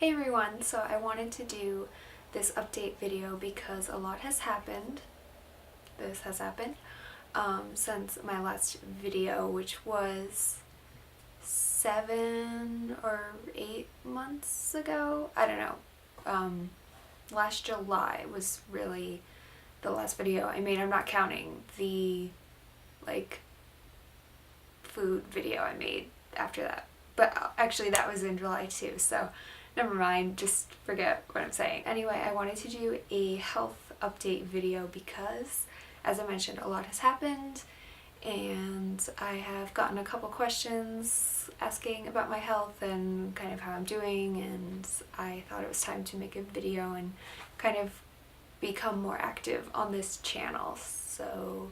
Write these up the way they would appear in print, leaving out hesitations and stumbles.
Hey everyone, so I wanted to do this update video because a lot has happened. This has happened since my last video, which was 7 or 8 months ago. I don't know. Last July was really the last video I made. I'm not counting the food video I made after that. But actually that was in July too, so never mind, just forget what I'm saying. Anyway, I wanted to do a health update video because, as I mentioned, a lot has happened and I have gotten a couple questions asking about my health and kind of how I'm doing, and I thought it was time to make a video and kind of become more active on this channel. So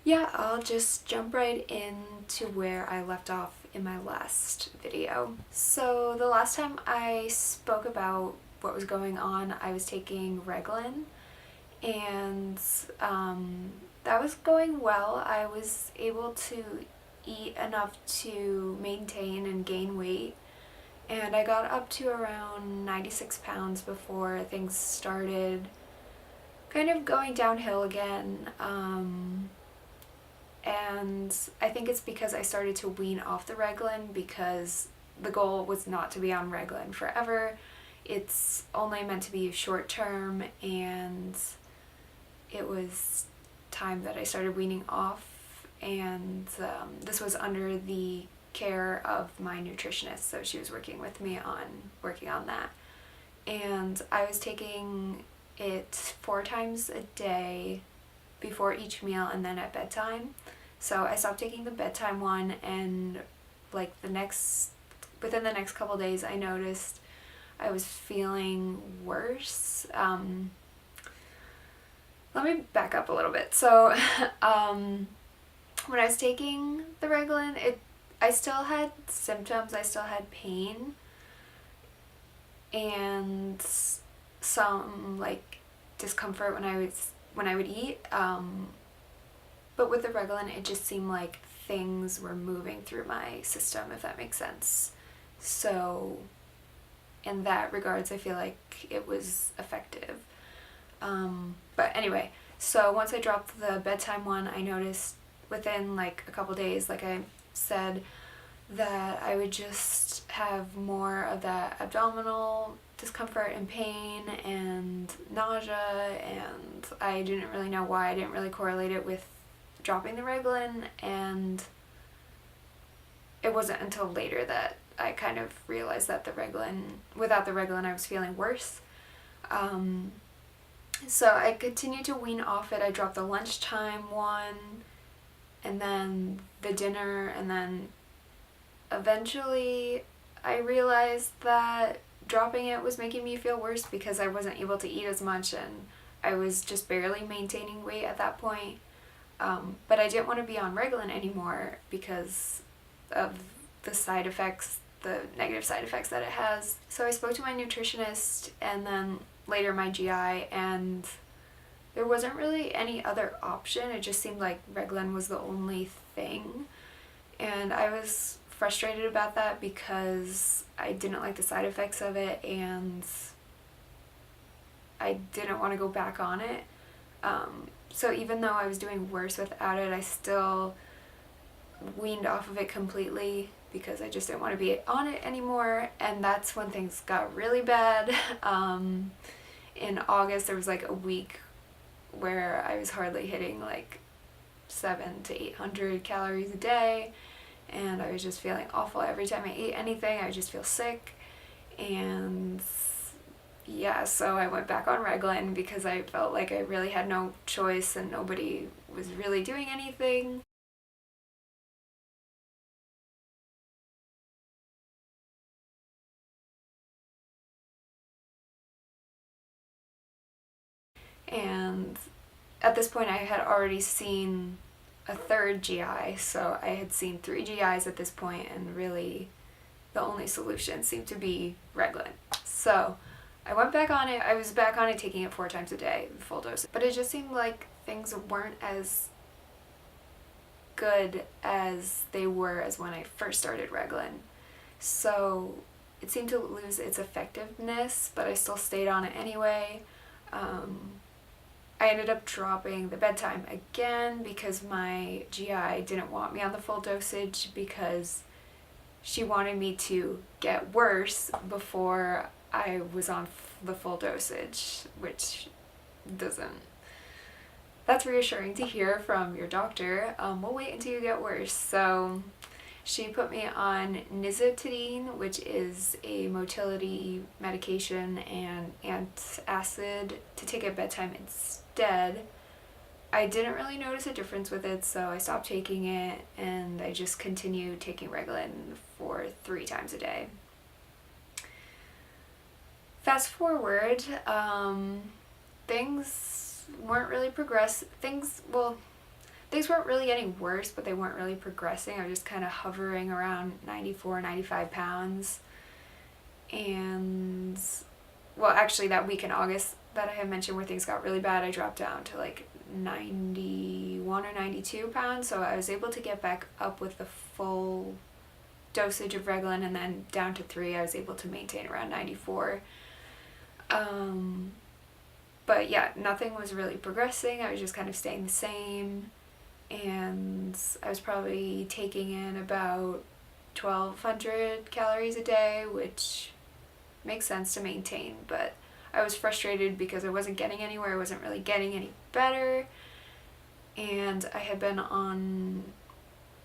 yeah, I'll just jump right into where I left off in my last video. So the last time I spoke about what was going on, I was taking Reglan, and that was going well. I was able to eat enough to maintain and gain weight, and I got up to around 96 pounds before things started kind of going downhill again. And I think it's because I started to wean off the Reglan, because the goal was not to be on Reglan forever. It's only meant to be short term, and it was time that I started weaning off, and this was under the care of my nutritionist, so she was working with me on working on that. And I was taking it 4 times a day before each meal and then at bedtime. So I stopped taking the bedtime one, and within the next couple days I noticed I was feeling worse. Let me back up a little bit. So when I was taking the Reglan, I still had symptoms, I still had pain and some discomfort when I would eat, but with the Reglan it just seemed like things were moving through my system, if that makes sense. So in that regards I feel like it was effective. But anyway, so once I dropped the bedtime one, I noticed within a couple days, like I said, that I would just have more of that abdominal discomfort and pain and nausea, and I didn't really know why. I didn't really correlate it with dropping the Reglan, and it wasn't until later that I kind of realized that without the Reglan I was feeling worse. So I continued to wean off it. I dropped the lunchtime one, and then the dinner, and then eventually I realized that dropping it was making me feel worse because I wasn't able to eat as much, and I was just barely maintaining weight at that point. But I didn't want to be on Reglan anymore because of the side effects, the negative side effects that it has. So I spoke to my nutritionist and then later my GI, and there wasn't really any other option. It just seemed like Reglan was the only thing, and I was frustrated about that because I didn't like the side effects of it, and I didn't want to go back on it. So even though I was doing worse without it, I still weaned off of it completely because I just didn't want to be on it anymore. And that's when things got really bad. In August there was a week where I was hardly hitting 700 to 800 calories a day, and I was just feeling awful. Every time I ate anything I would just feel sick, and yeah, so I went back on Reglan because I felt like I really had no choice and nobody was really doing anything. And at this point I had already seen a third GI, so I had seen 3 GIs at this point, and really the only solution seemed to be Reglan. So I went back on it. I was back on it, taking it 4 times a day, full dose. But it just seemed like things weren't as good as they were as when I first started Reglan. So it seemed to lose its effectiveness, but I still stayed on it anyway. I ended up dropping the bedtime again because my GI didn't want me on the full dosage because she wanted me to get worse before I was on the full dosage, which doesn't... That's reassuring to hear from your doctor. We'll wait until you get worse. So she put me on nizatidine, which is a motility medication, and antacid to take at bedtime instead. I didn't really notice a difference with it, so I stopped taking it, and I just continued taking Reglan for 3 times a day. Fast forward, things weren't really things weren't really getting worse, but they weren't really progressing. I was just kind of hovering around 94, 95 pounds. And, well, actually that week in August that I had mentioned where things got really bad, I dropped down to like 91 or 92 pounds. So I was able to get back up with the full dosage of Reglan, and then down to 3, I was able to maintain around 94. But yeah, nothing was really progressing. I was just kind of staying the same, and I was probably taking in about 1,200 calories a day, which makes sense to maintain, but I was frustrated because I wasn't getting anywhere. I wasn't really getting any better, and I had been on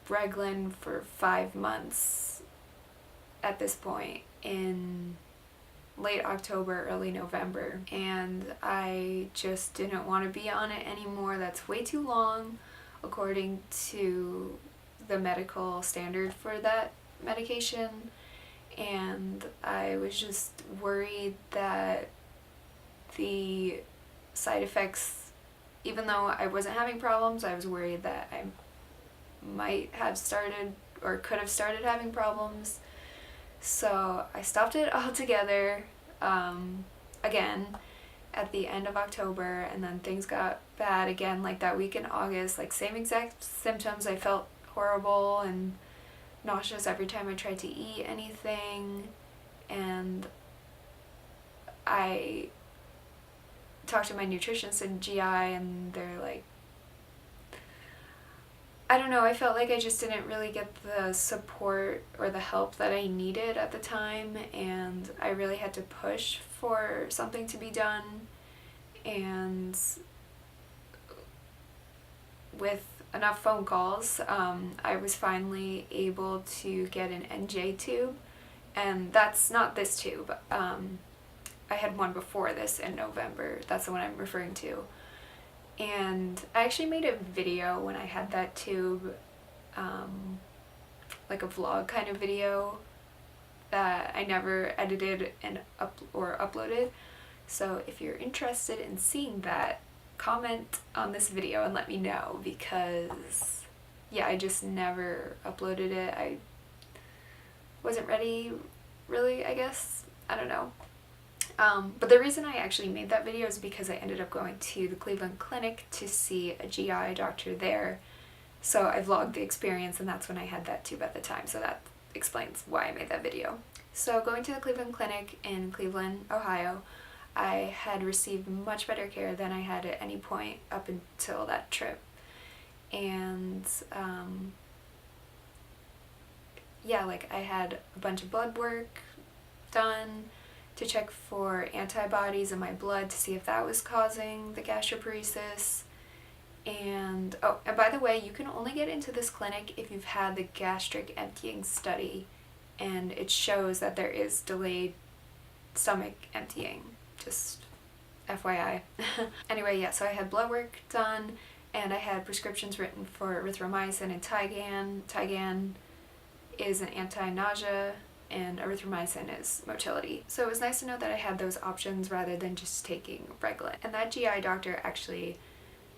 Reglan for 5 months at this point in late October, early November, and I just didn't want to be on it anymore. That's way too long according to the medical standard for that medication, and I was just worried that the side effects, even though I wasn't having problems, I was worried that I might have started or could have started having problems. So I stopped it altogether, again, at the end of October, and then things got bad again, like that week in August, like same exact symptoms. I felt horrible and nauseous every time I tried to eat anything, and I talked to my nutritionist and GI, and they're like, I don't know, I felt like I just didn't really get the support or the help that I needed at the time, and I really had to push for something to be done. And with enough phone calls, I was finally able to get an NJ tube, and that's not this tube. I had one before this in November. That's the one I'm referring to. And I actually made a video when I had that tube, like a vlog kind of video that I never edited and uploaded. So if you're interested in seeing that, comment on this video and let me know, because yeah, I just never uploaded it. I wasn't ready, really, I guess. I don't know. But the reason I actually made that video is because I ended up going to the Cleveland Clinic to see a GI doctor there. So I vlogged the experience, and that's when I had that tube at the time. So that explains why I made that video. So going to the Cleveland Clinic in Cleveland, Ohio, I had received much better care than I had at any point up until that trip. And yeah, like I had a bunch of blood work done to check for antibodies in my blood to see if that was causing the gastroparesis. And oh, and by the way, you can only get into this clinic if you've had the gastric emptying study, and it shows that there is delayed stomach emptying, just FYI. Anyway, yeah, so I had blood work done, and I had prescriptions written for erythromycin and Tigan. Tigan is an anti-nausea, and erythromycin is motility. So it was nice to know that I had those options rather than just taking Reglan. And that GI doctor actually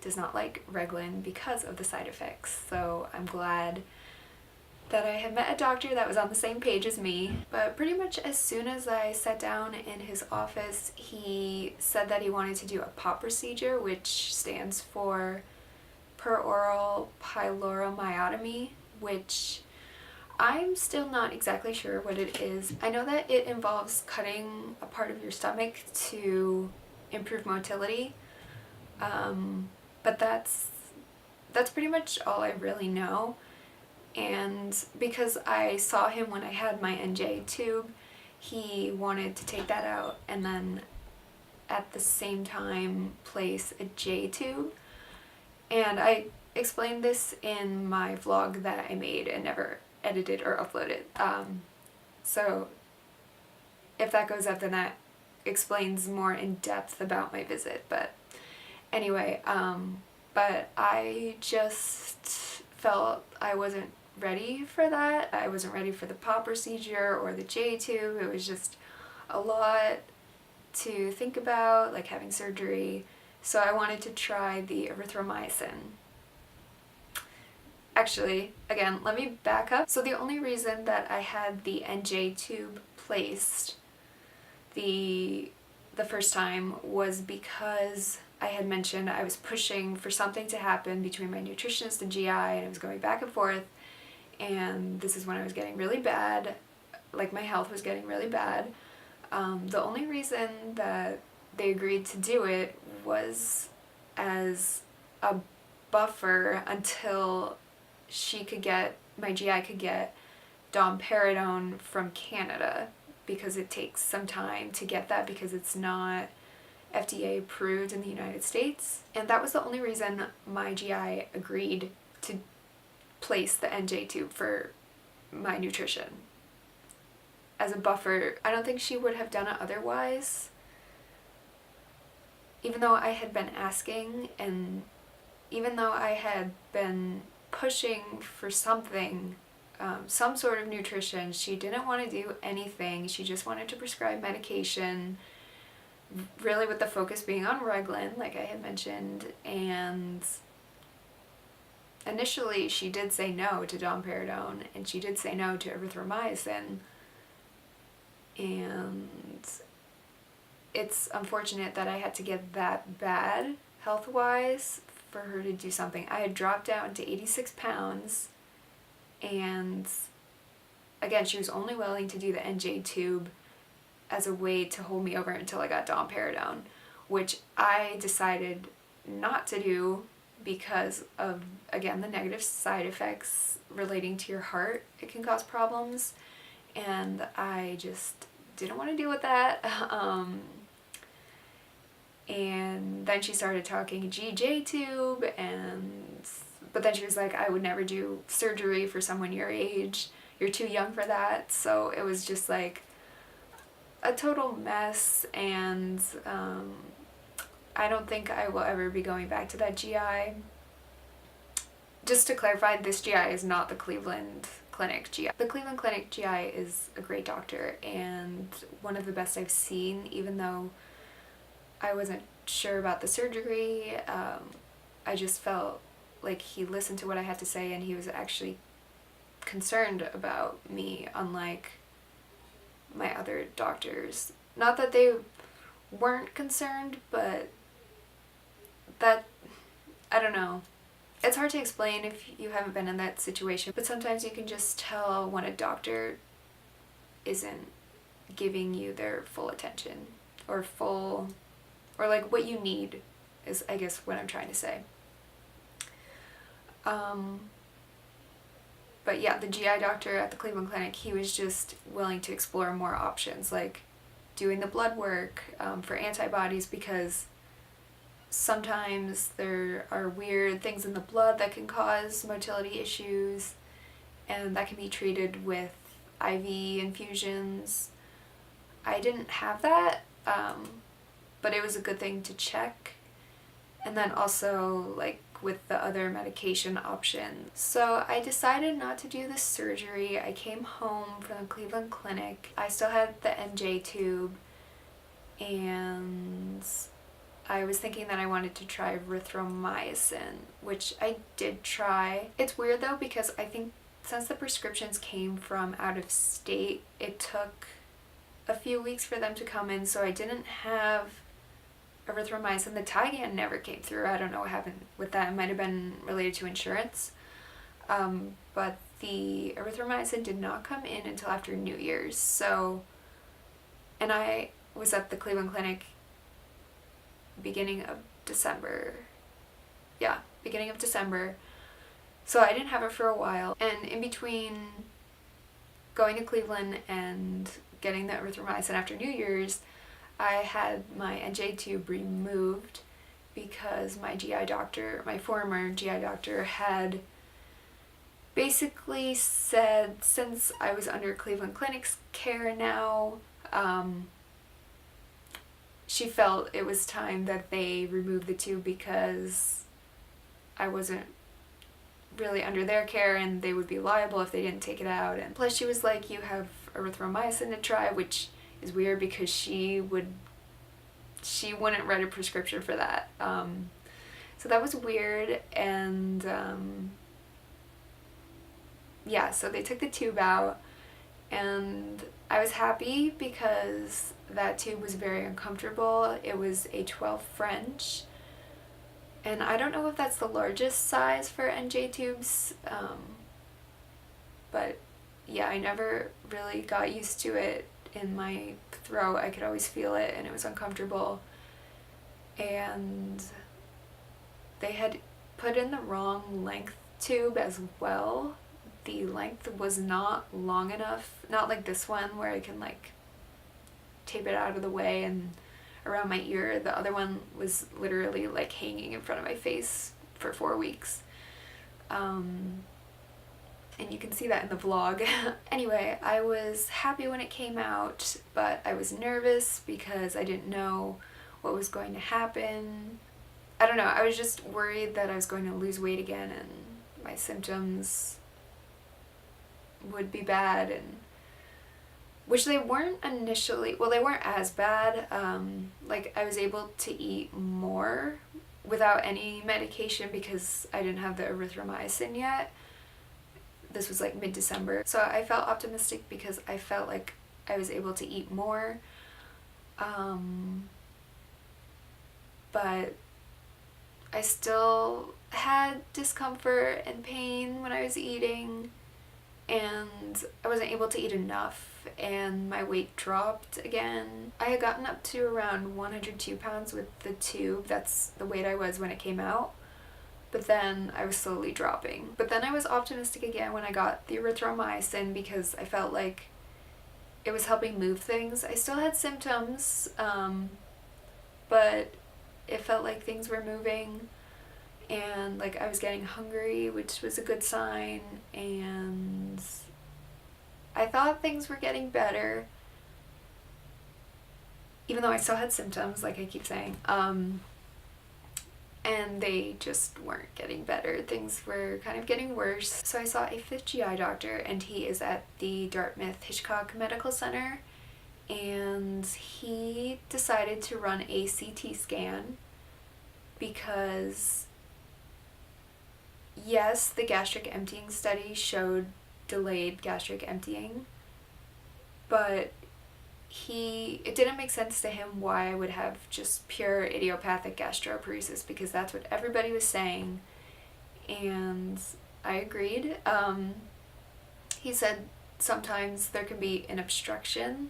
does not like Reglan because of the side effects. So I'm glad that I had met a doctor that was on the same page as me. But pretty much as soon as I sat down in his office, he said that he wanted to do a POP procedure, which stands for peroral pyloromyotomy, which I'm still not exactly sure what it is. I know that it involves cutting a part of your stomach to improve motility, but that's pretty much all I really know. And because I saw him when I had my NJ tube, he wanted to take that out and then at the same time place a J tube. And I explained this in my vlog that I made and never edited or uploaded. So if that goes up, then that explains more in depth about my visit. But anyway, but I just felt I wasn't ready for that. I wasn't ready for the pop procedure or the J tube. It was just a lot to think about, like having surgery. So I wanted to try the erythromycin. Actually, again, let me back up. So the only reason that I had the NJ tube placed the first time was because I had mentioned I was pushing for something to happen between my nutritionist and GI, and it was going back and forth, and this is when I was getting really bad, like my health was getting really bad. The only reason that they agreed to do it was as a buffer until my GI could get domperidone from Canada, because it takes some time to get that because it's not FDA approved in the United States. And that was the only reason my GI agreed to place the NJ tube for my nutrition. As a buffer, I don't think she would have done it otherwise. Even though I had been asking, and even though I had been pushing for something, some sort of nutrition, she didn't want to do anything. She just wanted to prescribe medication, really with the focus being on Reglan, like I had mentioned. And initially she did say no to domperidone, and she did say no to erythromycin. And it's unfortunate that I had to get that bad health-wise for her to do something. I had dropped down to 86 pounds, and again, she was only willing to do the NJ tube as a way to hold me over until I got domperidone, which I decided not to do because of, again, the negative side effects relating to your heart. It can cause problems, and I just didn't want to deal with that. And then she started talking GJ tube, but then she was like, I would never do surgery for someone your age. You're too young for that. So it was just like a total mess, and I don't think I will ever be going back to that GI. Just to clarify, this GI is not the Cleveland Clinic GI. The Cleveland Clinic GI is a great doctor and one of the best I've seen, even though I wasn't sure about the surgery. I just felt like he listened to what I had to say, and he was actually concerned about me, unlike my other doctors. Not that they weren't concerned, but that, I don't know. It's hard to explain if you haven't been in that situation, but sometimes you can just tell when a doctor isn't giving you their full attention, or like what you need is, I guess, what I'm trying to say. But yeah, the GI doctor at the Cleveland Clinic, he was just willing to explore more options, like doing the blood work for antibodies, because sometimes there are weird things in the blood that can cause motility issues, and that can be treated with IV infusions. I didn't have that, but it was a good thing to check. And then also, like, with the other medication options. So I decided not to do the surgery. I came home from the Cleveland Clinic. I still had the NJ tube, and I was thinking that I wanted to try erythromycin, which I did try. It's weird though, because I think since the prescriptions came from out of state, it took a few weeks for them to come in, so I didn't have erythromycin. The Tygan never came through. I don't know what happened with that. It might have been related to insurance. But the erythromycin did not come in until after New Year's. So, and I was at the Cleveland Clinic beginning of December. Yeah, beginning of December. So I didn't have it for a while. And in between going to Cleveland and getting the erythromycin after New Year's, I had my NJ tube removed because my GI doctor, my former GI doctor, had basically said, since I was under Cleveland Clinic's care now, she felt it was time that they remove the tube because I wasn't really under their care and they would be liable if they didn't take it out. And plus she was like, you have erythromycin to try, which is weird because she wouldn't write a prescription for that. So that was weird. And yeah, so they took the tube out and I was happy because that tube was very uncomfortable. It was a 12 French. And I don't know if that's the largest size for NJ tubes, but yeah, I never really got used to it in my throat. I could always feel it and it was uncomfortable. And they had put in the wrong length tube as well. The length was not long enough, not like this one where I can like tape it out of the way and around my ear. The other one was literally like hanging in front of my face for 4 weeks. And you can see that in the vlog. Anyway, I was happy when it came out, but I was nervous because I didn't know what was going to happen. I don't know, I was just worried that I was going to lose weight again and my symptoms would be bad, and which they weren't initially. Well, they weren't as bad. Like I was able to eat more without any medication because I didn't have the erythromycin yet. This was like mid-December. So I felt optimistic because I felt like I was able to eat more. But I still had discomfort and pain when I was eating, and I wasn't able to eat enough, and my weight dropped again. I had gotten up to around 102 pounds with the tube. That's the weight I was when it came out. But then I was slowly dropping. But then I was optimistic again when I got the erythromycin because I felt like it was helping move things. I still had symptoms, but it felt like things were moving. And like I was getting hungry, which was a good sign, and I thought things were getting better, even though I still had symptoms, like I keep saying, and they just weren't getting better. Things were kind of getting worse. So I saw a 5th GI doctor, and he is at the Dartmouth Hitchcock Medical Center, and he decided to run a CT scan because yes, the gastric emptying study showed delayed gastric emptying, but it didn't make sense to him why I would have just pure idiopathic gastroparesis, because that's what everybody was saying, and I agreed. He said sometimes there can be an obstruction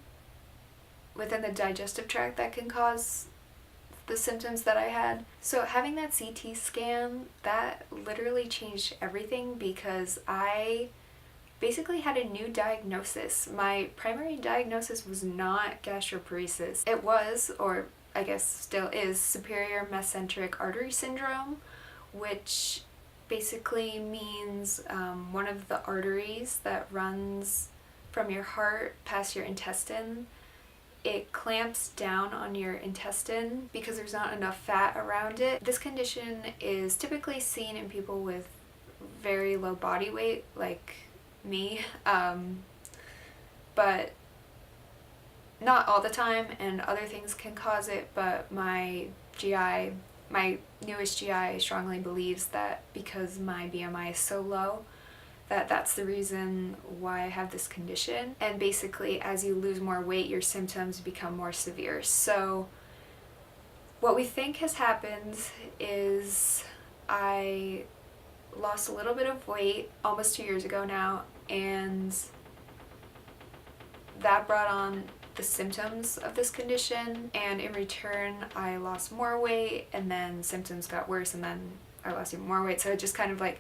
within the digestive tract that can cause the symptoms that I had. So having that CT scan, that literally changed everything because I basically had a new diagnosis. My primary diagnosis was not gastroparesis. It was, or I guess still is, superior mesenteric artery syndrome, which basically means one of the arteries that runs from your heart past your intestine, it clamps down on your intestine because there's not enough fat around it. This condition is typically seen in people with very low body weight, like me, but not all the time, and other things can cause it, but my newest GI strongly believes that because my BMI is so low, that's the reason why I have this condition. And basically, as you lose more weight, your symptoms become more severe. So what we think has happened is I lost a little bit of weight almost 2 years ago now, and that brought on the symptoms of this condition, and in return I lost more weight, and then symptoms got worse, and then I lost even more weight. So it just kind of like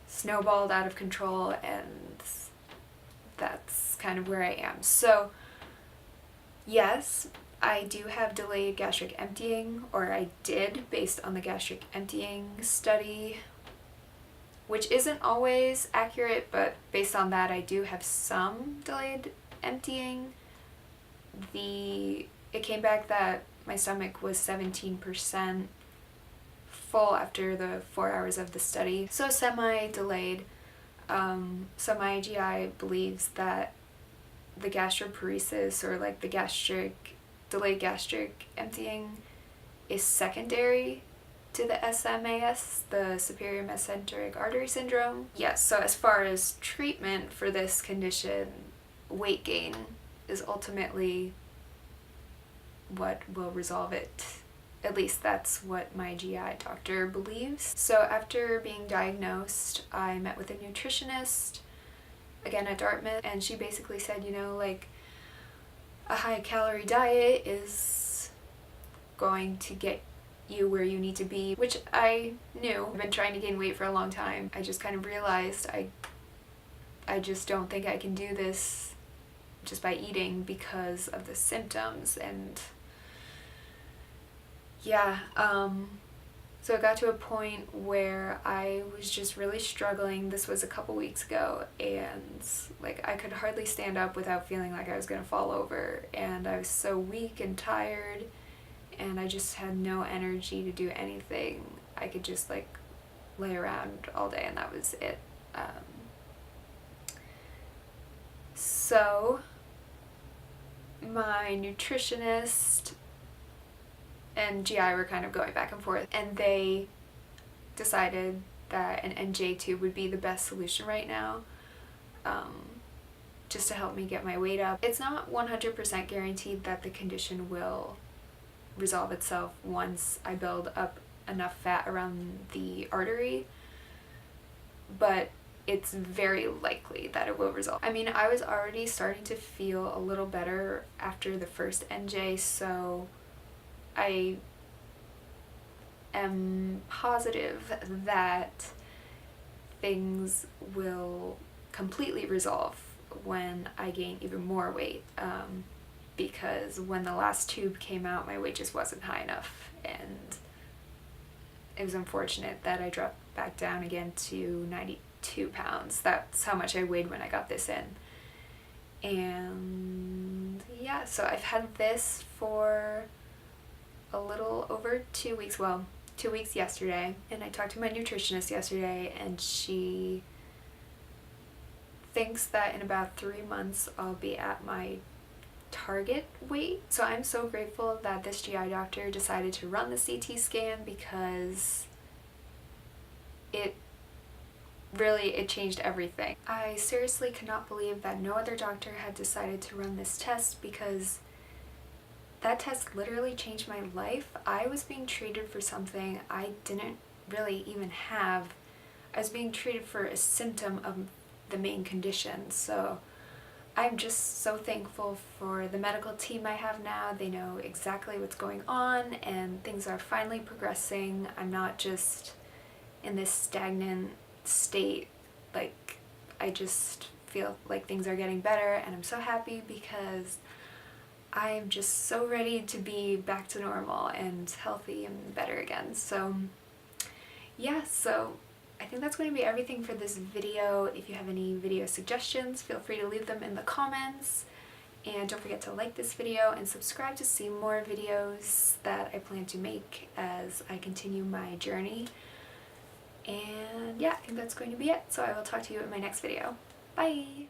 snowballed out of control, and that's kind of where I am. So yes, I do have delayed gastric emptying, or I did, based on the gastric emptying study, which isn't always accurate, but based on that I do have some delayed emptying. It came back that my stomach was 17% full after the 4 hours of the study, so semi-delayed. So my GI believes that the gastroparesis, or like the delayed gastric emptying, is secondary to the SMAS, the superior mesenteric artery syndrome. Yes, so as far as treatment for this condition, weight gain is ultimately what will resolve it. At least that's what my GI doctor believes. So after being diagnosed, I met with a nutritionist, again at Dartmouth, and she basically said, you know, like, a high calorie diet is going to get you where you need to be, which I knew. I've been trying to gain weight for a long time. I just kind of realized I just don't think I can do this just by eating because of the symptoms. And yeah, so it got to a point where I was just really struggling. This was a couple weeks ago, and like I could hardly stand up without feeling like I was gonna fall over, and I was so weak and tired, and I just had no energy to do anything. I could just like lay around all day, and that was it. So my nutritionist and GI were kind of going back and forth, and they decided that an NJ tube would be the best solution right now, just to help me get my weight up. It's not 100% guaranteed that the condition will resolve itself once I build up enough fat around the artery, but it's very likely that it will resolve. I mean, I was already starting to feel a little better after the first NJ, so I am positive that things will completely resolve when I gain even more weight, because when the last tube came out, my weight just wasn't high enough, and it was unfortunate that I dropped back down again to 92 pounds. That's how much I weighed when I got this in. And yeah, so I've had this for a little over 2 weeks, well, 2 weeks yesterday, and I talked to my nutritionist yesterday, and she thinks that in about 3 months I'll be at my target weight. So I'm so grateful that this GI doctor decided to run the CT scan, because it changed everything. I seriously cannot believe that no other doctor had decided to run this test, because that test literally changed my life. I was being treated for something I didn't really even have. I was being treated for a symptom of the main condition. So I'm just so thankful for the medical team I have now. They know exactly what's going on, and things are finally progressing. I'm not just in this stagnant state. Like, I just feel like things are getting better, and I'm so happy because I'm just so ready to be back to normal and healthy and better again. So yeah, so I think that's going to be everything for this video. If you have any video suggestions, feel free to leave them in the comments, and don't forget to like this video and subscribe to see more videos that I plan to make as I continue my journey. And yeah, I think that's going to be it. So I will talk to you in my next video. Bye!